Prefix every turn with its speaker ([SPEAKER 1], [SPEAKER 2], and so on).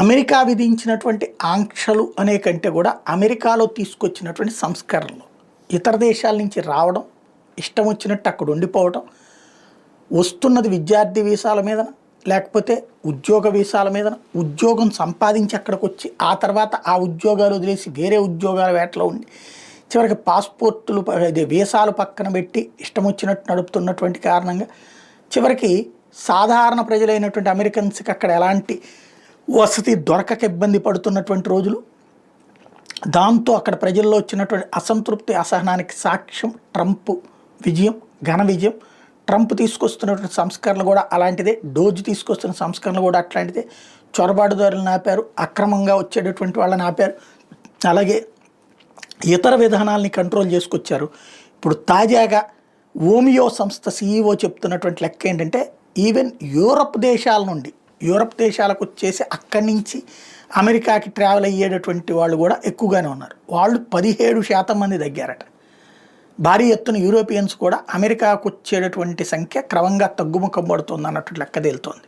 [SPEAKER 1] America విధించినటువంటి ఆంక్షలు అనే కంటే కూడా అమెరికాలో తీసుకొచ్చినటువంటి సంస్కరణలు ఇతర దేశాల నుంచి రావడం, ఇష్టం వచ్చినట్టు అక్కడ ఉండిపోవడం, వస్తున్నది విద్యార్థి వీసాల మీదన, లేకపోతే ఉద్యోగ వీసాల మీదన, ఉద్యోగం సంపాదించి అక్కడికి వచ్చి ఆ తర్వాత ఆ ఉద్యోగాలు వదిలేసి వేరే ఉద్యోగాల వేటలో ఉండి చివరికి పాస్పోర్టులు వీసాలు పక్కన పెట్టి ఇష్టం వచ్చినట్టు నడుపుతున్నటువంటి కారణంగా చివరికి సాధారణ ప్రజలైనటువంటి అమెరికన్స్కి అక్కడ ఎలాంటి వసతి దొరకక ఇబ్బంది పడుతున్నటువంటి రోజులు. దాంతో అక్కడ ప్రజల్లో వచ్చినటువంటి అసంతృప్తి, అసహనానికి సాక్ష్యం ట్రంప్ విజయం, ఘన విజయం. ట్రంప్ తీసుకొస్తున్నటువంటి సంస్కరణలు కూడా అలాంటిదే, డోజ్ తీసుకొస్తున్న సంస్కరణలు కూడా అట్లాంటిదే. చొరబాటుదారులను ఆపారు, అక్రమంగా వచ్చేటటువంటి వాళ్ళని ఆపారు, అలాగే ఇతర విధానాలని కంట్రోల్ చేసుకొచ్చారు. ఇప్పుడు తాజాగా ఓమియో సంస్థ సీఈఓ చెప్తున్నటువంటి లెక్క ఏంటంటే ఈవెన్ యూరప్ దేశాలకు వచ్చేసి అక్కడి నుంచి అమెరికాకి ట్రావెల్ అయ్యేటటువంటి వాళ్ళు కూడా ఎక్కువగానే ఉన్నారు. వాళ్ళు 17% మంది తగ్గారట. భారీ ఎత్తున యూరోపియన్స్ కూడా అమెరికాకు వచ్చేటటువంటి సంఖ్య క్రమంగా తగ్గుముఖం పడుతుంది అన్నట్టు లెక్క తేలుతోంది.